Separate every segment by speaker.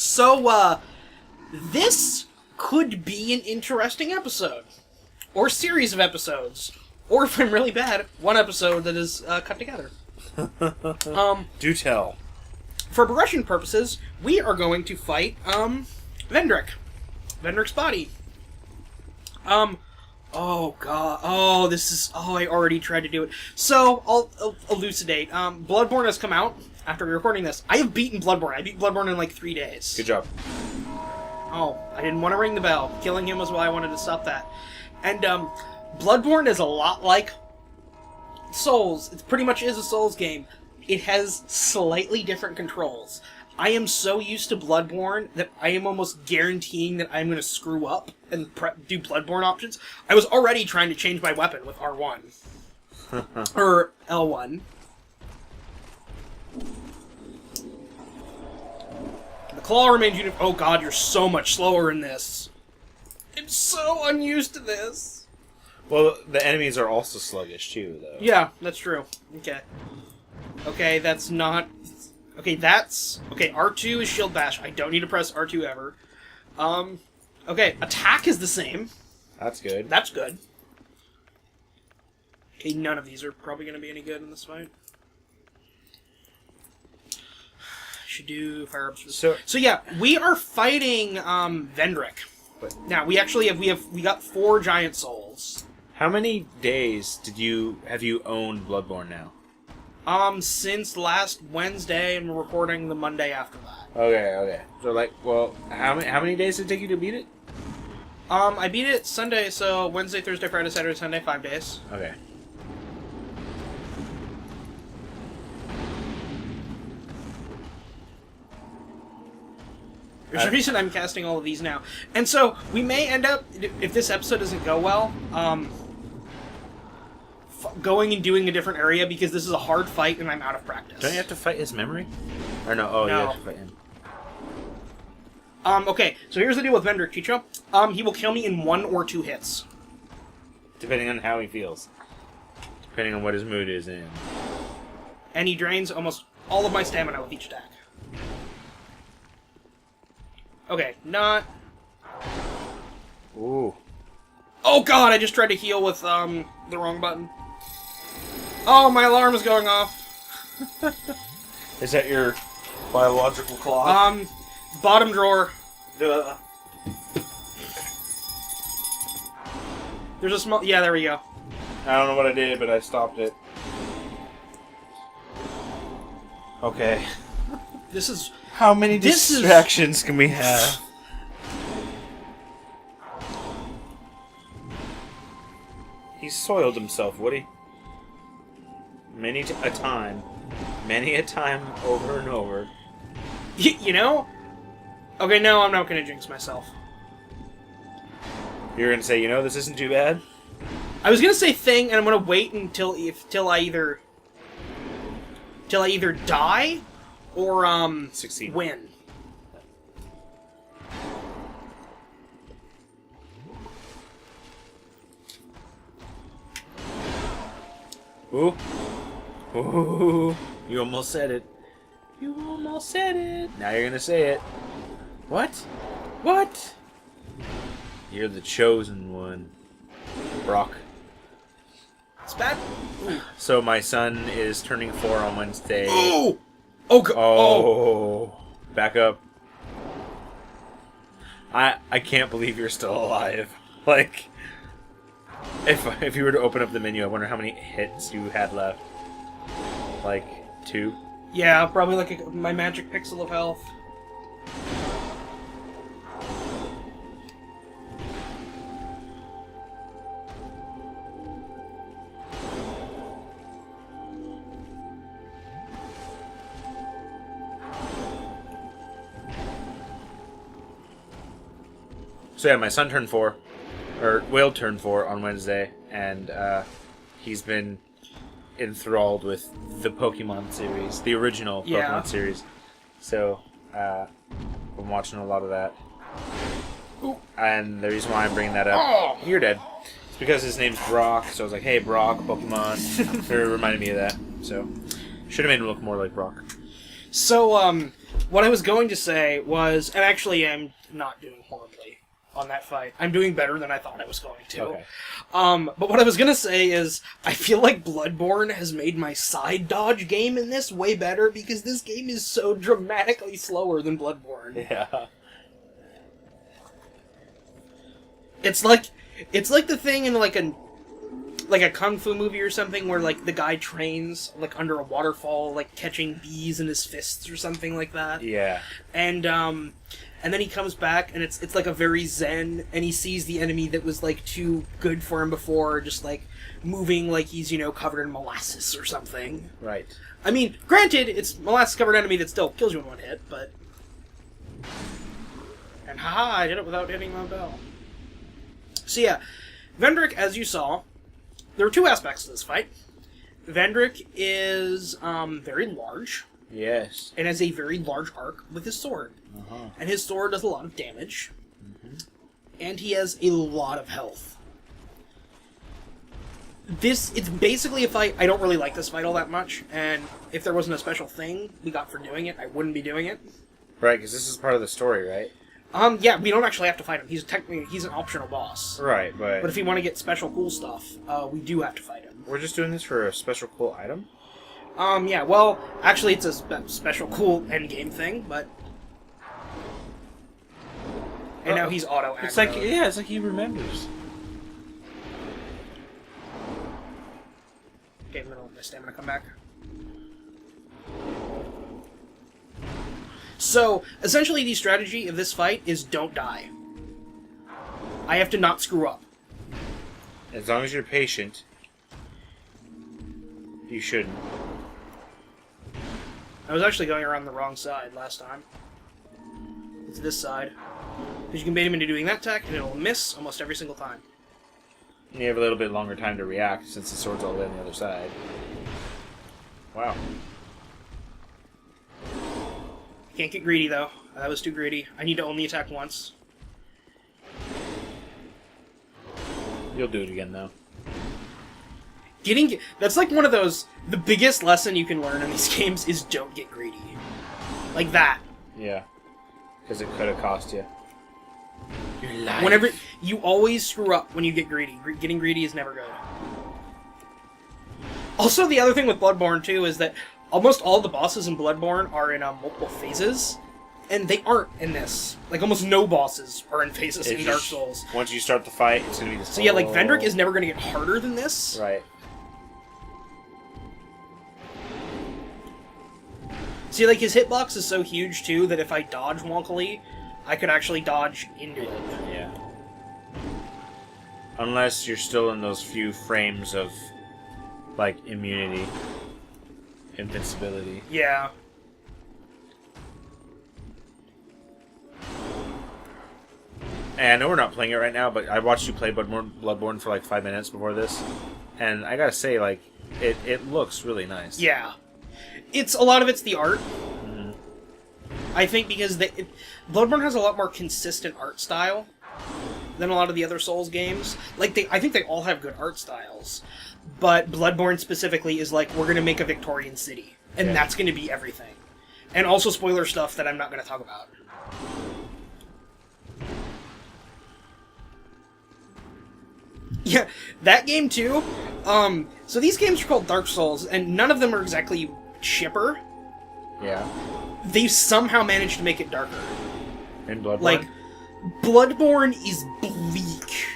Speaker 1: So, this could be an interesting episode. Or series of episodes. Or, if I'm really bad, one episode that is cut together.
Speaker 2: Do tell.
Speaker 1: For progression purposes, we are going to fight, Vendrick. Vendrick's body. Oh god. Oh, this is... Oh, I already tried to do it. So, I'll elucidate. Bloodborne has come out after recording this. I have beaten Bloodborne. I beat Bloodborne in like 3 days.
Speaker 2: Good job.
Speaker 1: Oh, I didn't want to ring the bell. Killing him was why I wanted to stop that. And, Bloodborne is a lot like Souls. It pretty much is a Souls game. It has slightly different controls. I am so used to Bloodborne that I am almost guaranteeing that I'm going to screw up and do Bloodborne options. I was already trying to change my weapon with R1. Or L1. The claw remains uniform. Oh god, you're so much slower in this. I'm so unused to this.
Speaker 2: Well, the enemies are also sluggish, too, though.
Speaker 1: Yeah, that's true. Okay. Okay, that's not... Okay, that's... Okay, R2 is shield bash. I don't need to press R2 ever. Okay, attack is the same.
Speaker 2: That's good.
Speaker 1: That's good. Okay, none of these are probably going to be any good in this fight. Should do fire ups. So yeah, we are fighting Vendrick. Now we actually we got 4 giant souls.
Speaker 2: How many days have you owned Bloodborne now?
Speaker 1: Since last Wednesday, and we're recording the Monday after that.
Speaker 2: Okay. So well, how many days did it take you to beat it?
Speaker 1: I beat it Sunday, so Wednesday, Thursday, Friday, Saturday, Sunday, 5 days.
Speaker 2: Okay.
Speaker 1: There's a reason I'm casting all of these now. And so, we may end up, if this episode doesn't go well, going and doing a different area, because this is a hard fight and I'm out of practice.
Speaker 2: Don't you have to fight his memory? Or no, no. You have to fight him.
Speaker 1: Okay, so here's the deal with Vendrick, Chicho. He will kill me in 1 or 2 hits.
Speaker 2: Depending on how he feels. Depending on what his mood is in.
Speaker 1: And he drains almost all of my stamina with each attack. Okay, not...
Speaker 2: Ooh.
Speaker 1: Oh god, I just tried to heal with, the wrong button. Oh, my alarm is going off.
Speaker 2: Is that your biological clock?
Speaker 1: Bottom drawer. There's a small... Yeah, there we go.
Speaker 2: I don't know what I did, but I stopped it. Okay.
Speaker 1: This is...
Speaker 2: How many distractions can we have? He's soiled himself, Woody. Many a time over and over.
Speaker 1: You know? Okay, no, I'm not gonna jinx myself.
Speaker 2: You're gonna say, you know, this isn't too bad?
Speaker 1: I was gonna say thing, and I'm gonna wait until I either die or
Speaker 2: Succeed.
Speaker 1: Win.
Speaker 2: Ooh. Ooh. You almost said it. You almost said it. Now you're gonna say it. What? What? You're the chosen one. Brock.
Speaker 1: It's bad. Ooh.
Speaker 2: So my son is turning 4 on Wednesday.
Speaker 1: Oh! Oh,
Speaker 2: oh. Back up. I can't believe you're still alive. Like, if you were to open up the menu, I wonder how many hits you had left. Like, 2?
Speaker 1: Yeah, probably like my magic pixel of health.
Speaker 2: So yeah, my son turned 4, or will turn 4 on Wednesday, and he's been enthralled with the Pokemon series, the original Pokemon series. So I'm watching a lot of that. Ooh. And the reason why I'm bringing that up, you're dead. It's because his name's Brock, so I was like, hey, Brock, Pokemon. It reminded me of that, so should have made him look more like Brock.
Speaker 1: So, What I was going to say was, and actually I'm not doing horribly on that fight. I'm doing better than I thought I was going to.
Speaker 2: Okay.
Speaker 1: But what I was going to say is, I feel like Bloodborne has made my side dodge game in this way better, because this game is so dramatically slower than Bloodborne.
Speaker 2: Yeah.
Speaker 1: It's like the thing in like a kung fu movie or something where like the guy trains like under a waterfall, like catching bees in his fists or something like that.
Speaker 2: Yeah.
Speaker 1: And then he comes back and it's like a very zen, and he sees the enemy that was like too good for him before, just like moving like he's, covered in molasses or something.
Speaker 2: Right.
Speaker 1: I mean, granted, it's molasses covered enemy that still kills you in one hit, but and haha, I did it without hitting my bell. So yeah, Vendrick, as you saw, there are two aspects to this fight. Vendrick is very large.
Speaker 2: Yes.
Speaker 1: And has a very large arc with his sword.
Speaker 2: Uh-huh.
Speaker 1: And his sword does a lot of damage. Mm-hmm. And he has a lot of health. It's basically a fight. I don't really like this fight all that much, and if there wasn't a special thing we got for doing it, I wouldn't be doing it.
Speaker 2: Right, because this is part of the story, right?
Speaker 1: Yeah, we don't actually have to fight him. He's an optional boss.
Speaker 2: Right, but
Speaker 1: if we want to get special cool stuff, we do have to fight him.
Speaker 2: We're just doing this for a special cool item?
Speaker 1: Yeah, well, actually it's a special cool endgame thing, but... And now he's auto-aggro.
Speaker 2: It's like he remembers.
Speaker 1: Okay, I'm gonna let my stamina come back. So, essentially the strategy of this fight is don't die. I have to not screw up.
Speaker 2: As long as you're patient, you shouldn't.
Speaker 1: I was actually going around the wrong side last time. It's this side. Because you can bait him into doing that attack, and it'll miss almost every single time.
Speaker 2: You have a little bit longer time to react, since the sword's all the way on the other side. Wow.
Speaker 1: Can't get greedy, though. That was too greedy. I need to only attack once.
Speaker 2: You'll do it again, though.
Speaker 1: That's like one of those... The biggest lesson you can learn in these games is don't get greedy. Like that.
Speaker 2: Yeah. Because it could have cost you your life.
Speaker 1: Whenever... You always screw up when you get greedy. Getting greedy is never good. Also, the other thing with Bloodborne, too, is that almost all the bosses in Bloodborne are in multiple phases, and they aren't in this. Like, almost no bosses are in phases in Dark Souls.
Speaker 2: Once you start the fight, it's going to be the same.
Speaker 1: So yeah, like, Vendrick is never going to get harder than this.
Speaker 2: Right.
Speaker 1: See, like, his hitbox is so huge, too, that if I dodge wonkily, I could actually dodge into it.
Speaker 2: Yeah. Unless you're still in those few frames of, like, immunity. Invincibility.
Speaker 1: Yeah.
Speaker 2: And I know we're not playing it right now, but I watched you play Bloodborne for like 5 minutes before this, and I gotta say, like, it looks really nice.
Speaker 1: Yeah. A lot of it's the art. Mm-hmm. I think because Bloodborne has a lot more consistent art style than a lot of the other Souls games. Like, I think they all have good art styles. But Bloodborne specifically is like, we're going to make a Victorian city. And that's going to be everything. And also spoiler stuff that I'm not going to talk about. Yeah, that game too. So these games are called Dark Souls, and none of them are exactly chipper.
Speaker 2: Yeah.
Speaker 1: They've somehow managed to make it darker.
Speaker 2: In Bloodborne?
Speaker 1: Like, Bloodborne is bleak.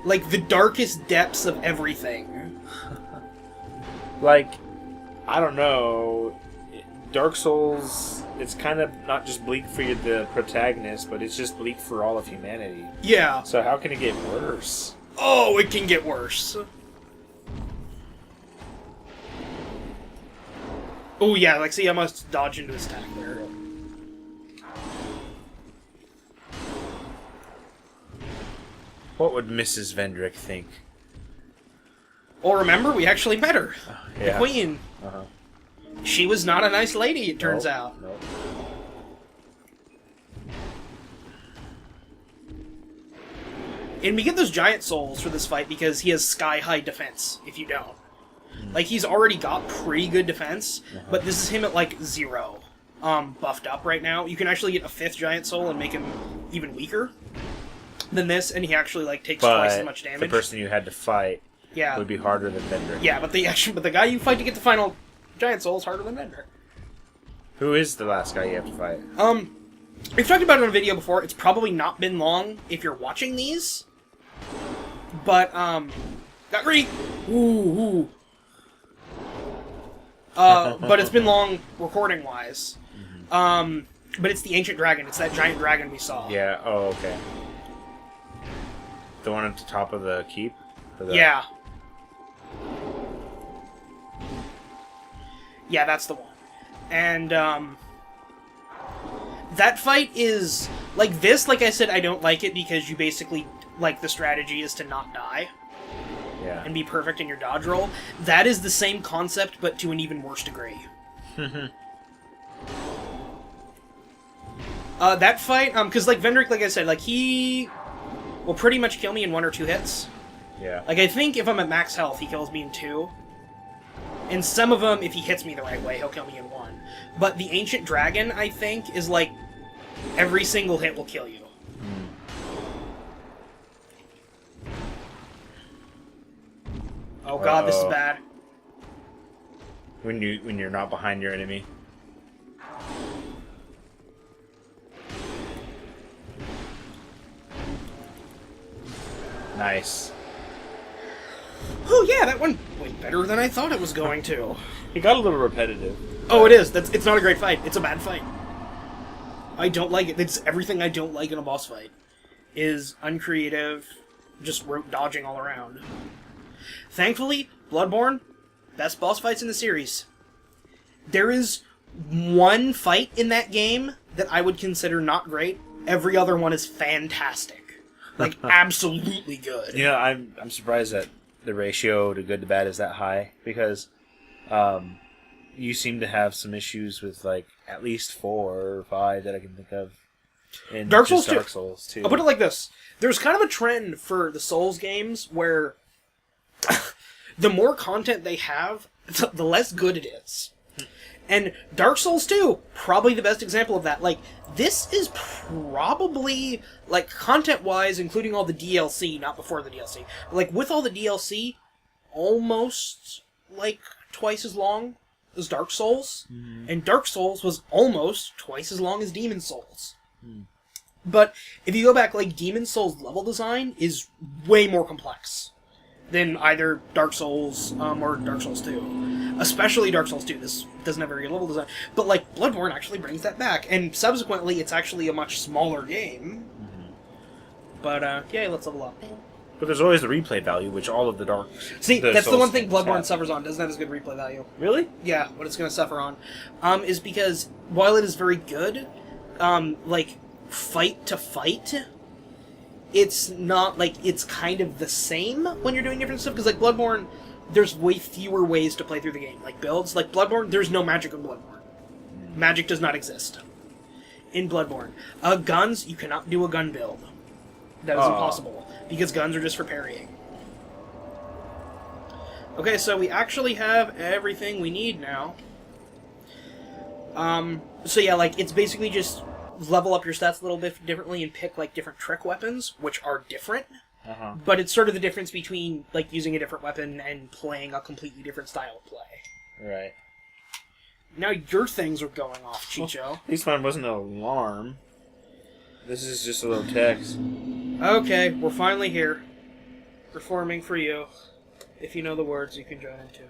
Speaker 1: Like, the darkest depths of everything.
Speaker 2: Like, I don't know. Dark Souls, it's kind of not just bleak for the protagonist, but it's just bleak for all of humanity.
Speaker 1: Yeah.
Speaker 2: So how can it get worse?
Speaker 1: Oh, it can get worse. Oh, yeah, like, see, I must dodge into his attack there.
Speaker 2: What would Mrs. Vendrick think?
Speaker 1: Well, remember, we actually met her.
Speaker 2: Yeah.
Speaker 1: The Queen.
Speaker 2: Uh-huh.
Speaker 1: She was not a nice lady, it turns out.
Speaker 2: Nope.
Speaker 1: And we get those giant souls for this fight because he has sky-high defense, if you don't. Like, he's already got pretty good defense, but this is him at, like, 0. buffed up right now. You can actually get a 5th Giant Soul and make him even weaker than this, and he actually like takes twice as much damage.
Speaker 2: The person you had to fight would be harder than Vendrick.
Speaker 1: Yeah, but the guy you fight to get the final Giant Soul is harder than Vendrick.
Speaker 2: Who is the last guy you have to fight?
Speaker 1: We've talked about it in a video before. It's probably not been long if you're watching these. But, got greedy! Ooh. But it's been long recording-wise. But it's the Ancient Dragon. It's that giant dragon we saw.
Speaker 2: Yeah, oh, okay. The one at the top of the keep?
Speaker 1: Yeah. Yeah, that's the one. And, that fight is... Like, this, like I said, I don't like it because you basically... Like, the strategy is to not die.
Speaker 2: Yeah.
Speaker 1: And be perfect in your dodge roll. That is the same concept, but to an even worse degree. That fight, because, like, Vendrick, like I said, like, he will pretty much kill me in 1 or 2 hits.
Speaker 2: Yeah.
Speaker 1: Like, I think if I'm at max health, he kills me in 2. And some of them, if he hits me the right way, he'll kill me in 1. But the Ancient Dragon, I think, is like, every single hit will kill you. Oh god, this is bad.
Speaker 2: When you're not behind your enemy. Nice.
Speaker 1: Oh yeah, that went way better than I thought it was going to.
Speaker 2: It got a little repetitive.
Speaker 1: Oh, it is. It's not a great fight. It's a bad fight. I don't like it. It's everything I don't like in a boss fight. Is uncreative, just rope dodging all around. Thankfully, Bloodborne, best boss fights in the series. There is one fight in that game that I would consider not great. Every other one is fantastic. Like, absolutely good.
Speaker 2: You know, I'm surprised that the ratio to good to bad is that high, because you seem to have some issues with, like, at least 4 or 5 that I can think of. In
Speaker 1: Dark Souls
Speaker 2: too.
Speaker 1: I'll put it like this. There's kind of a trend for the Souls games where the more content they have, the less good it is. And Dark Souls 2, probably the best example of that. Like, this is probably, like, content-wise, including all the DLC, not before the DLC, but, like, with all the DLC, almost, like, twice as long as Dark Souls. And Dark Souls was almost twice as long as Demon Souls. But if you go back, like, Demon Souls level design is way more complex than either Dark Souls or Dark Souls 2. Especially Dark Souls 2. This doesn't have very good level design. But, like, Bloodborne actually brings that back. And subsequently, it's actually a much smaller game. But, yeah, let's level up.
Speaker 2: But there's always the replay value, which all of the Dark...
Speaker 1: See, that's the one thing
Speaker 2: Souls
Speaker 1: Bloodborne
Speaker 2: have.
Speaker 1: suffers on. Doesn't have as good replay value.
Speaker 2: Really?
Speaker 1: Yeah, what it's going to suffer on. Is because, while it is very good, like, fight to fight, it's not, like, it's kind of the same when you're doing different stuff, because, like, Bloodborne, there's way fewer ways to play through the game. Like, builds, like, Bloodborne, there's no magic in Bloodborne. Magic does not exist in Bloodborne. Guns, you cannot do a gun build. That is impossible, because guns are just for parrying. Okay, so we actually have everything we need now. So yeah, like, it's basically just level up your stats a little bit differently and pick, like, different trick weapons, which are different. But it's sort of the difference between, like, using a different weapon and playing a completely different style of play.
Speaker 2: Right.
Speaker 1: Now your things are going off, Chicho.
Speaker 2: Well, at least mine wasn't an alarm. This is just a little text.
Speaker 1: Okay, we're finally here. Performing for you. If you know the words, you can join in too.